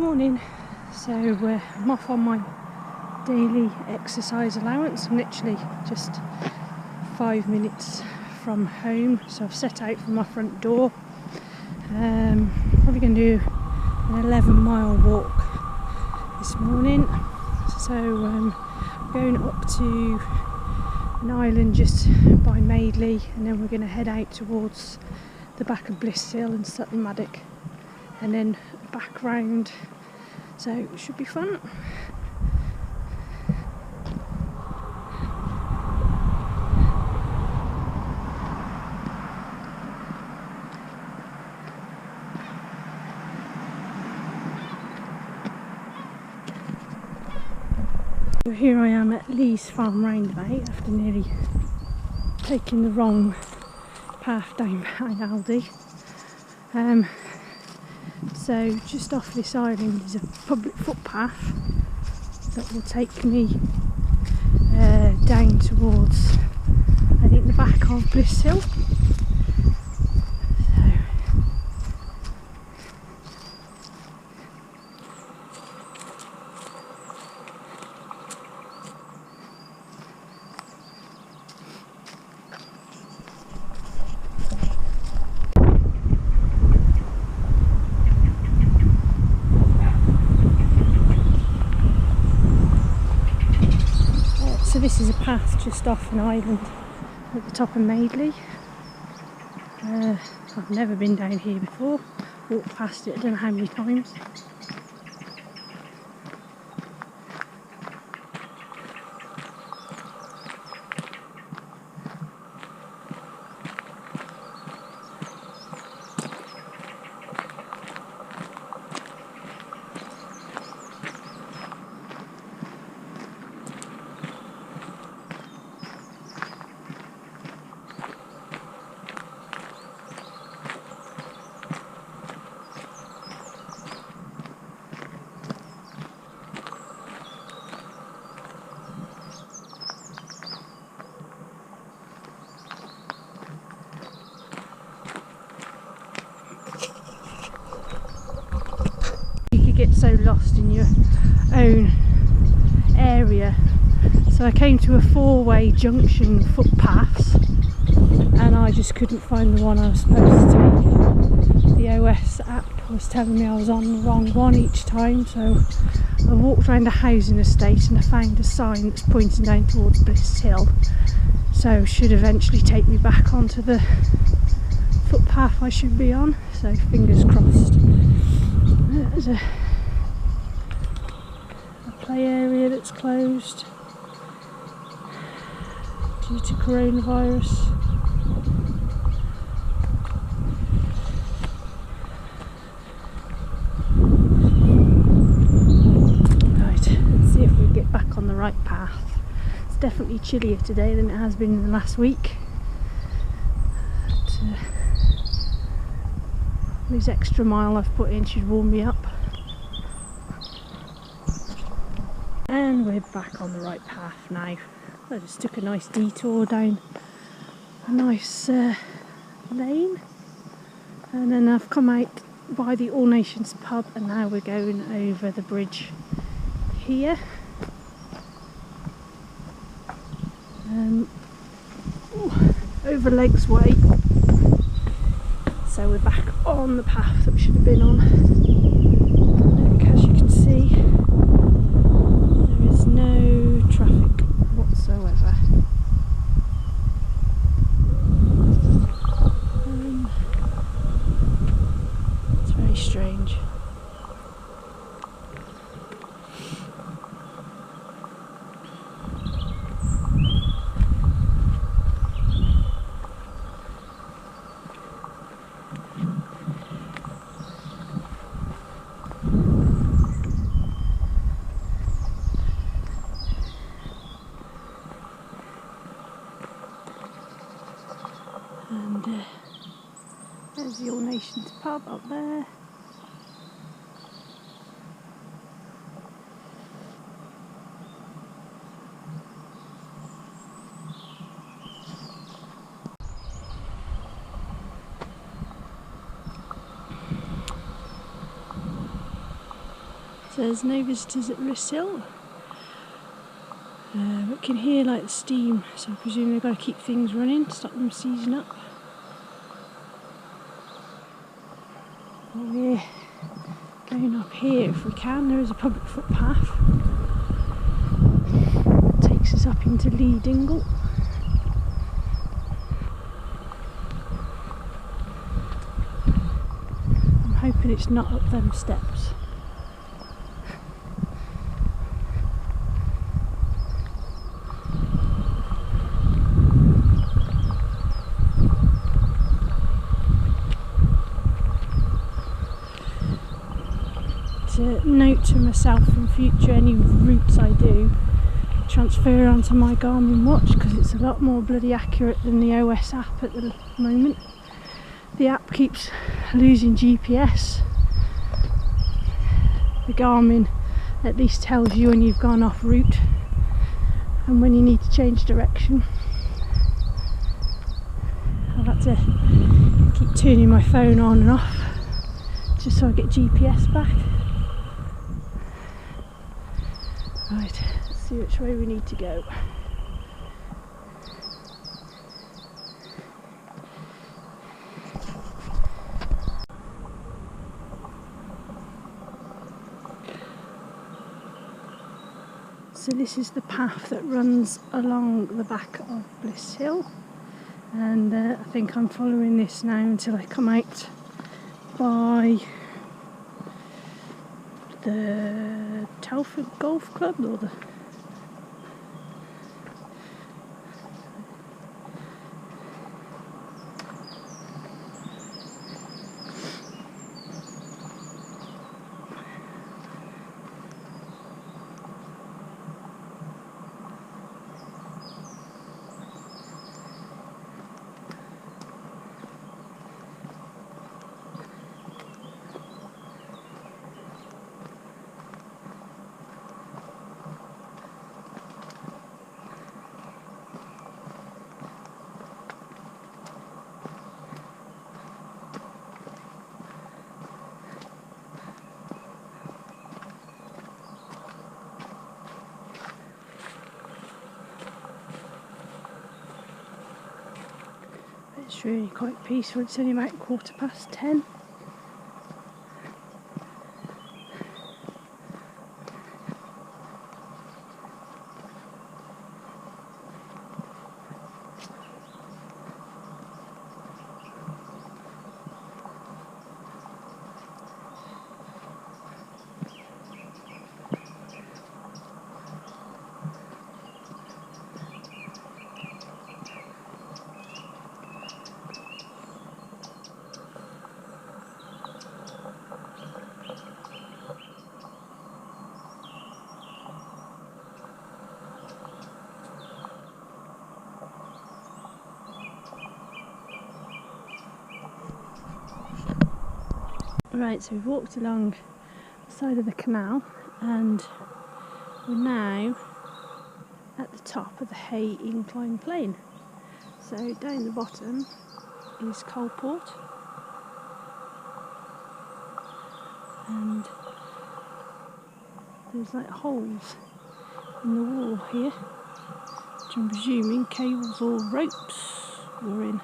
Morning. So I'm off on my daily exercise allowance. I'm literally just 5 minutes from home, so I've set out from my front door. Probably going to do an 11-mile walk this morning. So I'm going up to an island just by Madeley, and then we're going to head out towards the back of Bliss Hill and Sutton, Maddock, and then back round. So it should be fun. So here I am at Lee's Farm roundabout after nearly taking the wrong path down behind Aldi. So just off this island is a public footpath that will take me down towards, I think, the back of Bliss Hill. So this is a path just off an island at the top of Madeley. I've never been down here before, walked past it I don't know how many times. Get so lost in your own area. So I came to a four-way junction footpaths and I just couldn't find the one I was supposed to take. The OS app was telling me I was on the wrong one each time, so I walked around a housing estate and I found a sign that's pointing down towards Bliss Hill, so should eventually take me back onto the footpath I should be on, so fingers crossed. There's a play area that's closed due to coronavirus. Right, let's see if we get back on the right path. It's definitely chillier today than it has been in the last week. But, this extra mile I've put in should warm me up. And we're back on the right path now. I just took a nice detour down a nice lane, and then I've come out by the All Nations pub, and now we're going over the bridge here. Over Monarchs Way. So we're back on the path that we should have been on. Look, as you can see, there is no traffic whatsoever. It's very strange. And there's the All Nations pub up there. says no visitors at Bliss Hill. We can hear like the steam, so I presume they've got to keep things running, stop them seizing up. We're going up here if we can. There is a public footpath. It takes us up into Lee Dingle. I'm hoping it's not up them steps. Note to myself in future, any routes I do transfer onto my Garmin watch, because it's a lot more bloody accurate than the OS app at the moment. The app keeps losing GPS. The Garmin at least tells you when you've gone off route and when you need to change direction. I've had to keep turning my phone on and off just so I get GPS back. Right, let's see which way we need to go. So this is the path that runs along the back of Bliss Hill, and I think I'm following this now until I come out by the Telford Golf Club, or the It's really quite peaceful. It's only about 10:15. Right, so we've walked along the side of the canal and we're now at the top of the Hay Incline Plain. So down the bottom is Coalport, and there's like holes in the wall here, which I'm presuming cables or ropes were in.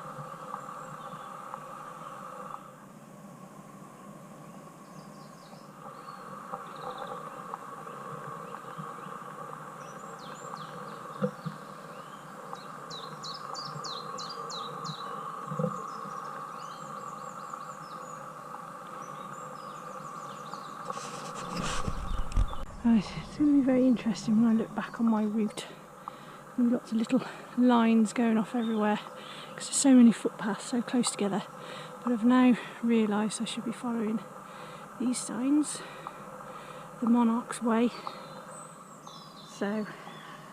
Right, it's going to be very interesting when I look back on my route. There's lots of little lines going off everywhere because there's so many footpaths so close together. But I've now realised I should be following these signs, the Monarchs Way. So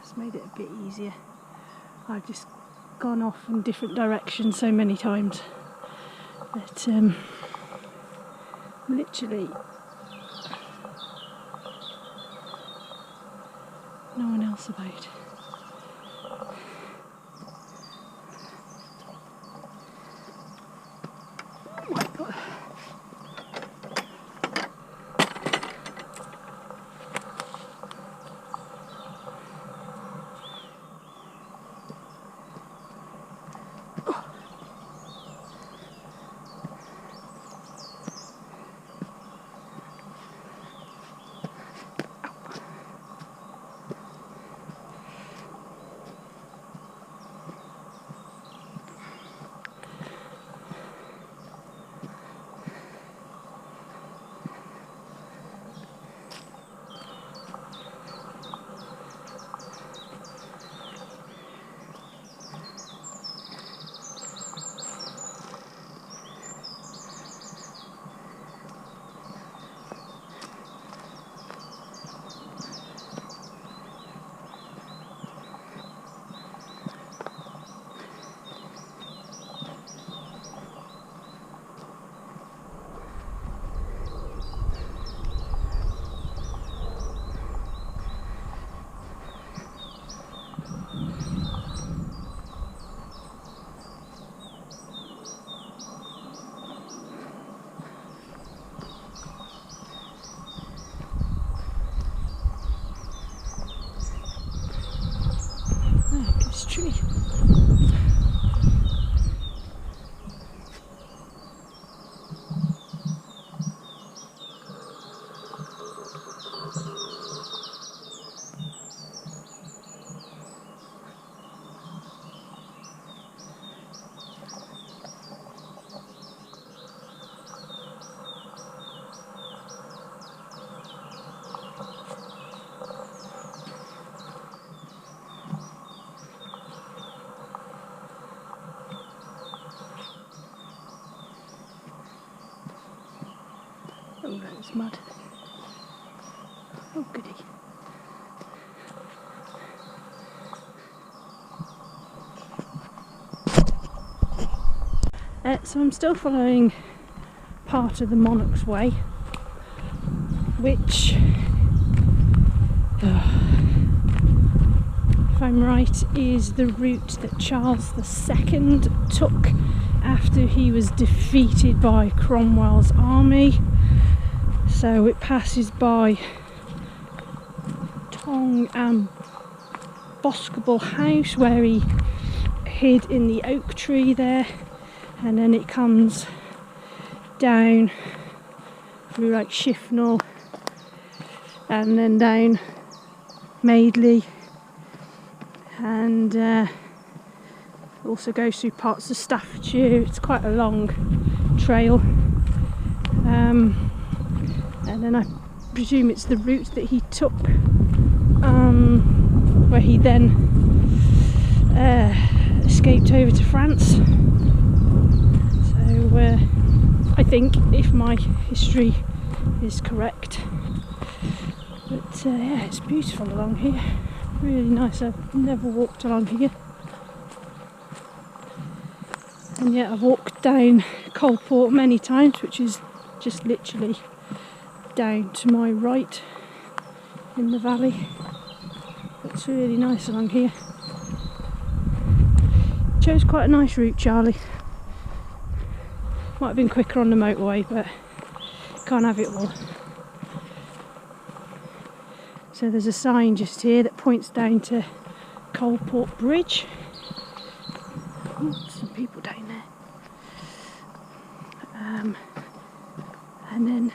it's made it a bit easier. I've just gone off in different directions so many times that literally no one else about. Oh my God. There's mud. Oh goody. So I'm still following part of the Monarchs Way, which, if I'm right, is the route that Charles II took after he was defeated by Cromwell's army. So it passes by Tong and Boscobel House, where he hid in the oak tree there, and then it comes down through like Shifnal and then down Madeley, and also goes through parts of Staffordshire. It's quite a long trail, and then I presume it's the route that he took, where he then escaped over to France. So I think, if my history is correct, but yeah, it's beautiful along here, really nice. I've never walked along here, and yet I've walked down Coalport many times, which is just literally down to my right in the valley. It's really nice along here. Chose quite a nice route, Charlie. Might have been quicker on the motorway, but can't have it all. So there's a sign just here that points down to Coalport Bridge. Oh, some people down there. And then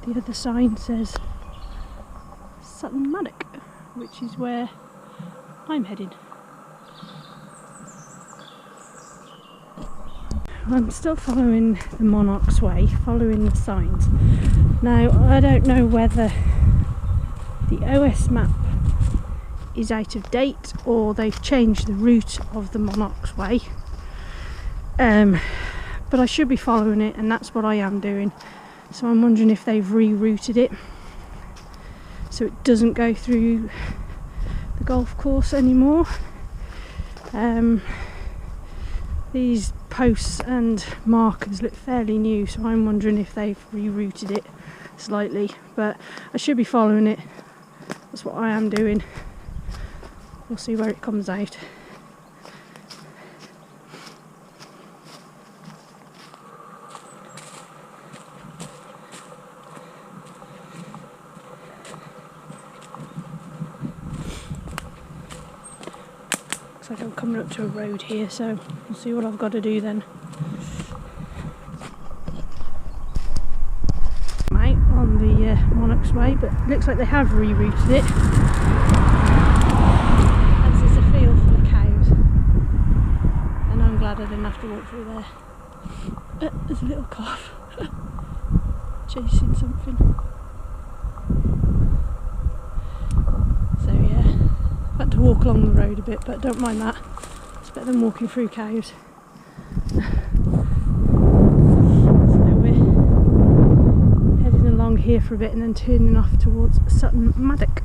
the other sign says Sutton Maddock, which is where I'm heading. I'm still following the Monarchs Way, following the signs. Now, I don't know whether the OS map is out of date or they've changed the route of the Monarchs Way, but I should be following it, and that's what I am doing. So I'm wondering if they've rerouted it so it doesn't go through the golf course anymore. These posts and markers look fairly new, so I'm wondering if they've rerouted it slightly, but I should be following it. That's what I am doing. We'll see where it comes out. Looks like I'm coming up to a road here, so we'll see what I've got to do then. I'm out on the Monarchs Way, but it looks like they have rerouted it. As there's a field full of cows, and I'm glad I didn't have to walk through there. There's a little calf chasing something. So yeah, I've had to walk along the road a bit, but don't mind that. It's better than walking through cows. So we're heading along here for a bit and then turning off towards Sutton Maddock.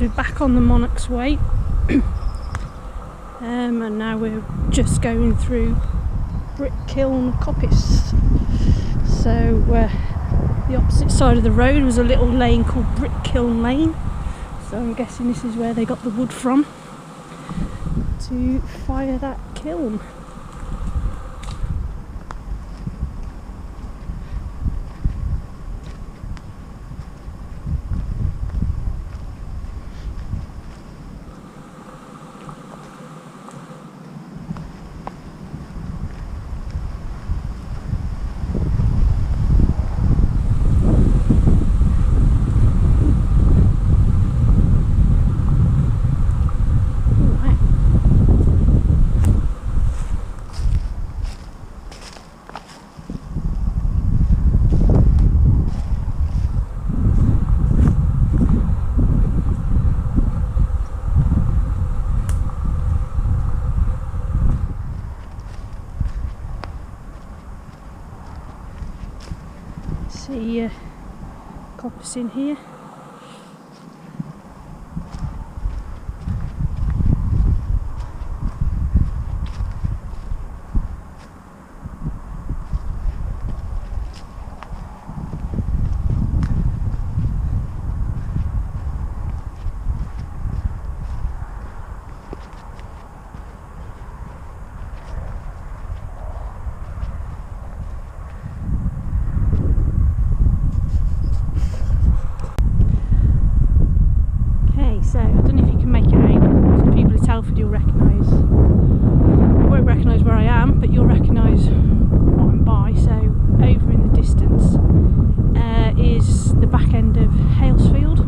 We're back on the Monarchs Way, and now we're just going through Brickkiln Coppice. So the opposite side of the road was a little lane called Brickkiln Lane, so I'm guessing this is where they got the wood from to fire that kiln. see coppice in here. So, I don't know if you can make it out. Some people at Telford you'll recognise. You won't recognise where I am, but you'll recognise what I'm by. So, over in the distance is the back end of Halesfield.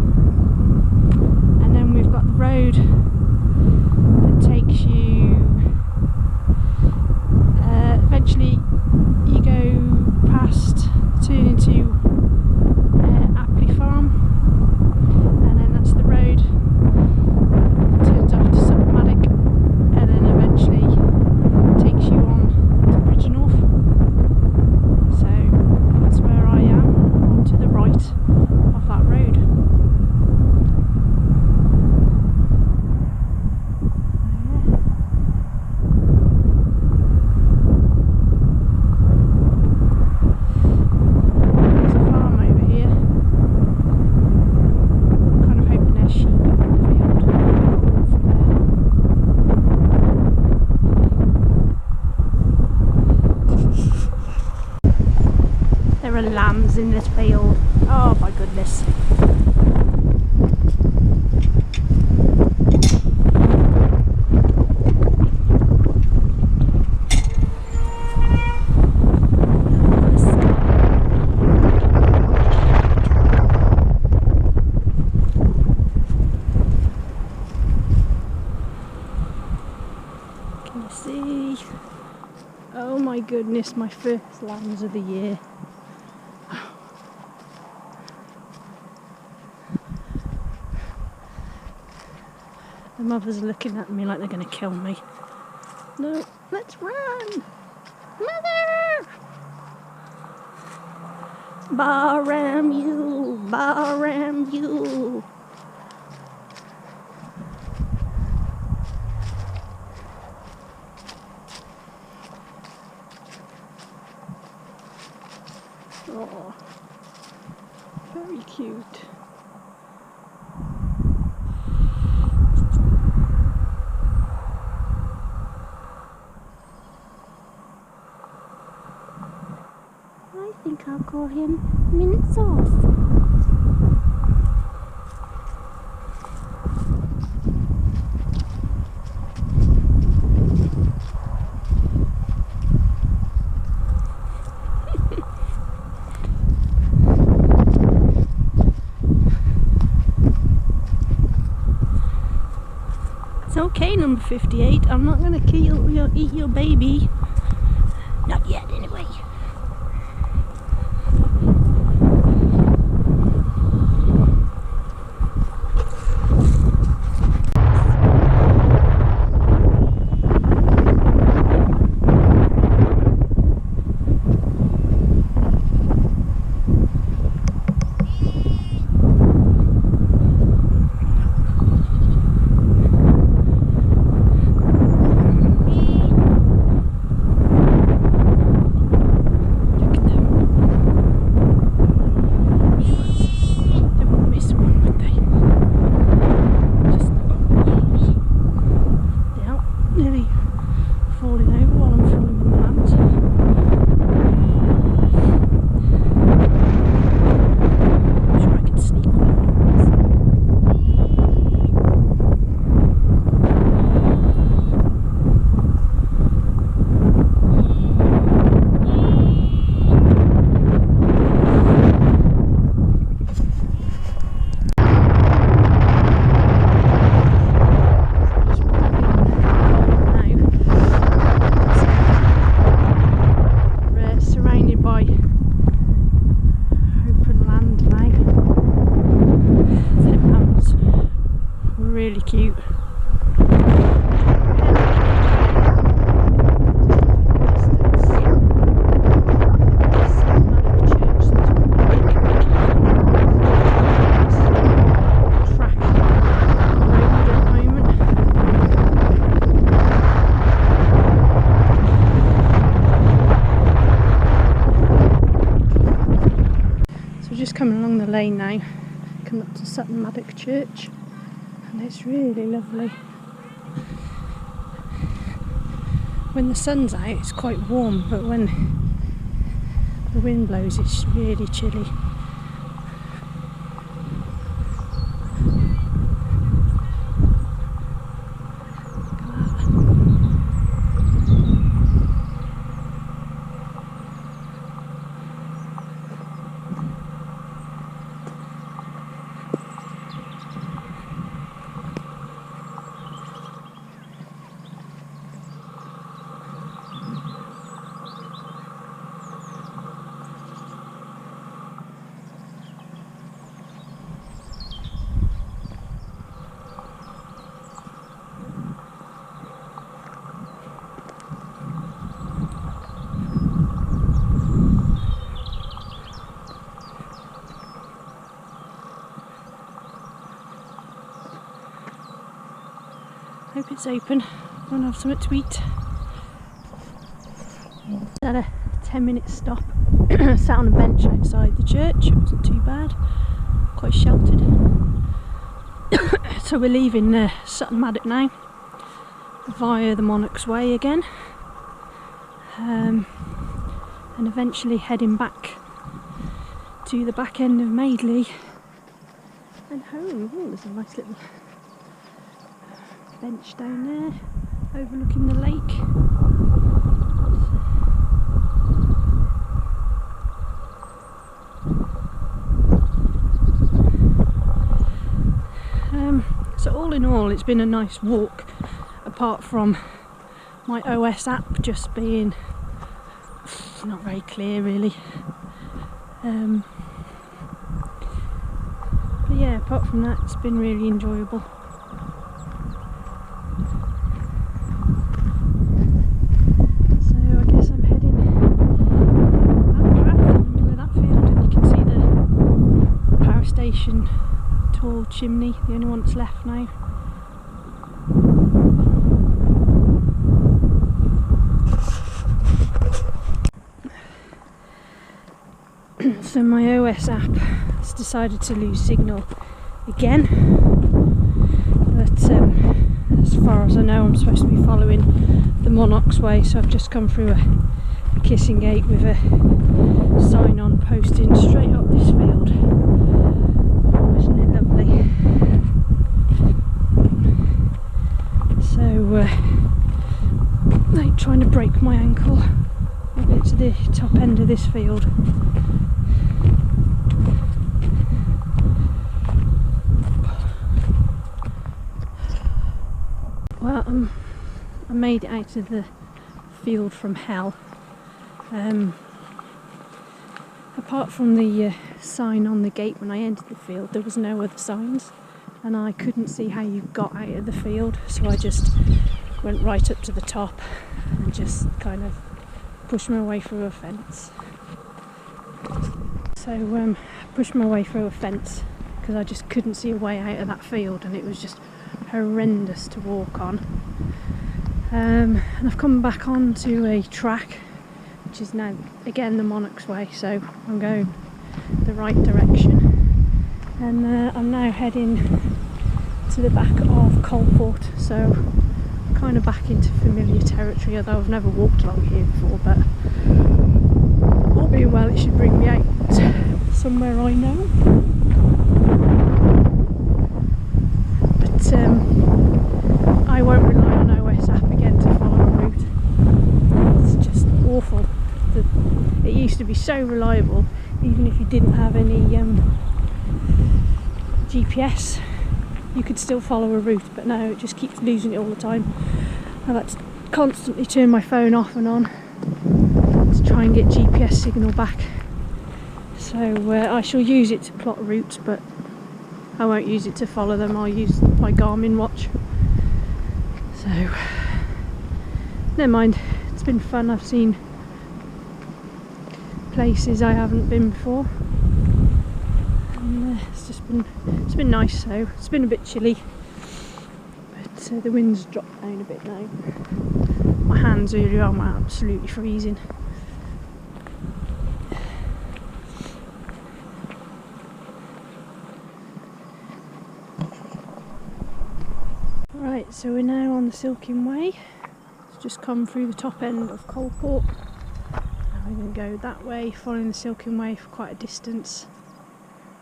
And then we've got the road that takes you... eventually you go past, turn into Apley Farm. And then that's the road turns off to Sutton, Maddock, and then eventually takes you on to Bridgenorth. So that's where I am, to the right of that road. There's a farm over here. Kind of hoping there's sheep in the field from there. There are lambs in this field. Oh my goodness. Can you see? Oh my goodness, my first lambs of the year. The mothers are looking at me like they're going to kill me. No, let's run! Mother! Bar-ram you! Bar-ram you! Oh, very cute. I think I'll call him Mint Sauce. It's okay, number 58. I'm not going to eat your baby. Not yet, anyway. lane now, come up to Sutton Maddock Church, and it's really lovely. When the sun's out it's quite warm, but when the wind blows it's really chilly. Hope it's open. I want to have something to eat. Had a 10-minute stop. Sat on a bench outside the church. It wasn't too bad. Quite sheltered. So we're leaving Sutton Maddock now via the Monarchs Way again, and eventually heading back to the back end of Madeley and home. Oh, there's a nice little bench down there overlooking the lake. So all in all it's been a nice walk, apart from my OS app just being not very clear really. But yeah, apart from that it's been really enjoyable. Tall chimney, the only one that's left now. So my OS app has decided to lose signal again, but as far as I know I'm supposed to be following the Monarchs Way, so I've just come through a kissing gate with a sign on posting straight up this field. Isn't it lovely? So, like trying to break my ankle. I'll get to the top end of this field. Well, I made it out of the field from hell. Apart from the sign on the gate when I entered the field, there was no other signs, and I couldn't see how you got out of the field, so I just went right up to the top and just kind of pushed my way through a fence. So pushed my way through a fence because I just couldn't see a way out of that field, and it was just horrendous to walk on. And I've come back onto a track which is now again the Monarchs Way, so I'm going the right direction, and I'm now heading to the back of Coalport, so kind of back into familiar territory, although I've never walked along here before, but all being well it should bring me out somewhere I know. But I won't rely on OS app again to follow a route. It's just awful. It used to be so reliable, even if you didn't have any GPS, you could still follow a route, but now it just keeps losing it all the time. I've had to constantly turn my phone off and on to try and get GPS signal back. So I shall use it to plot routes, but I won't use it to follow them. I'll use my Garmin watch. So never mind, it's been fun. I've seen places I haven't been before, and it's been nice. So it's been a bit chilly, but the wind's dropped down a bit now. My hands really are absolutely freezing. So we're now on the Silking Way. It's just come through the top end of Coalport. And we're going to go that way, following the Silking Way for quite a distance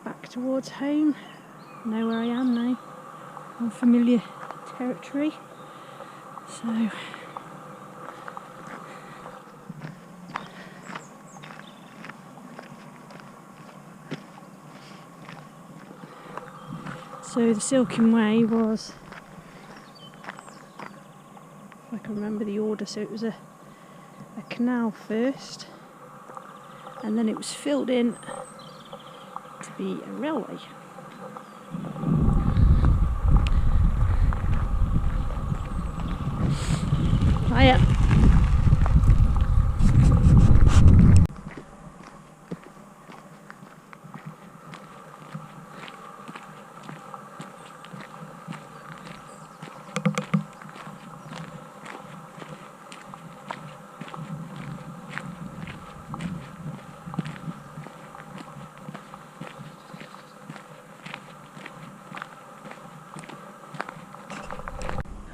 back towards home. I know where I am now. On familiar territory. So the Silking Way was, if I can remember the order, so it was a canal first, and then it was filled in to be a railway. Hiya.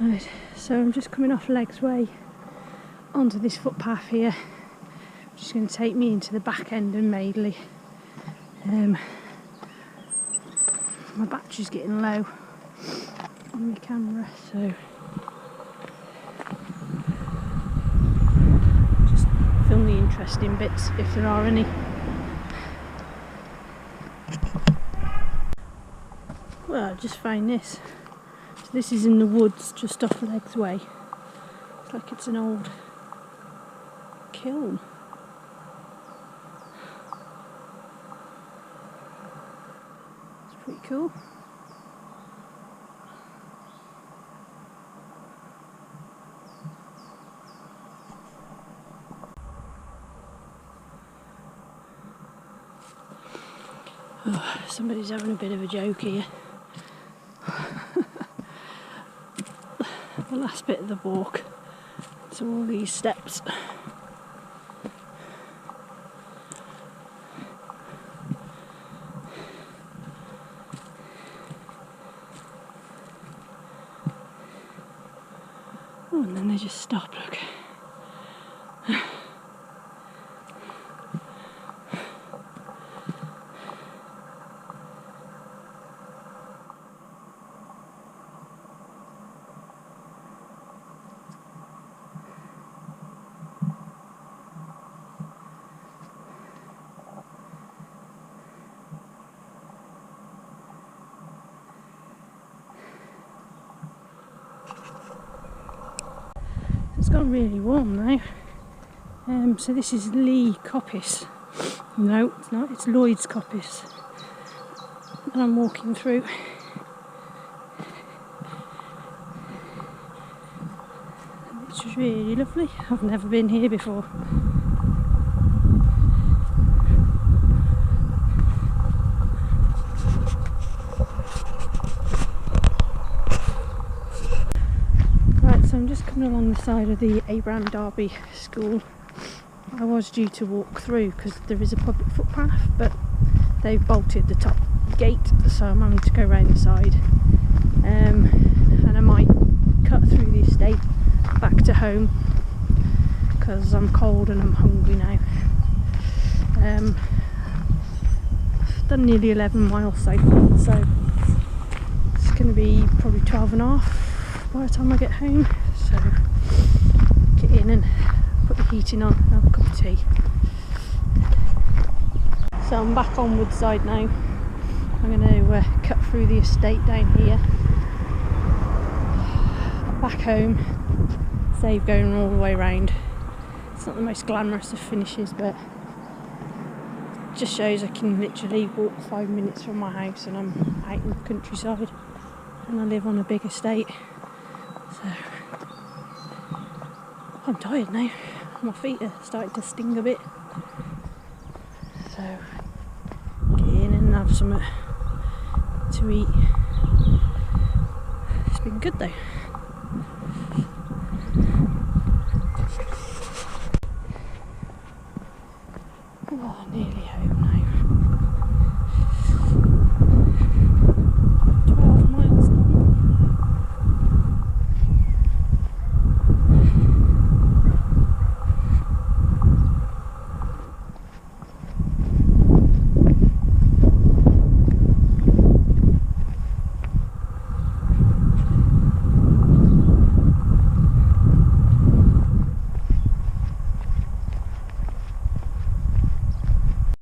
Right, so I'm just coming off Legs Way onto this footpath here, which is going to take me into the back end of Madeley. My battery's getting low on the camera, so just film the interesting bits if there are any. Well, I just found this. So this is in the woods just off Legs Way. It's like it's an old kiln. It's pretty cool. Oh, somebody's having a bit of a joke here. The last bit of the walk to all these steps. Oh, and then they just stop, look. It's gone really warm now. So this is Lee Coppice. No, it's not. It's Lloyd's Coppice that I'm walking through. Which is really lovely. I've never been here before. So I'm just coming along the side of the Abraham Darby School. I was due to walk through because there is a public footpath, but they've bolted the top gate, so I'm having to go round the side. And I might cut through the estate back to home because I'm cold and I'm hungry now. I've done nearly 11 miles so far, so it's going to be probably 12 and a half by the time I get home, so get in and put the heating on and have a cup of tea. So I'm back on Woodside now. I'm going to cut through the estate down here, back home, save going all the way around. It's not the most glamorous of finishes, but it just shows I can literally walk 5 minutes from my house and I'm out in the countryside, and I live on a big estate. So I'm tired now. My feet are starting to sting a bit. So get in and have something to eat. It's been good though.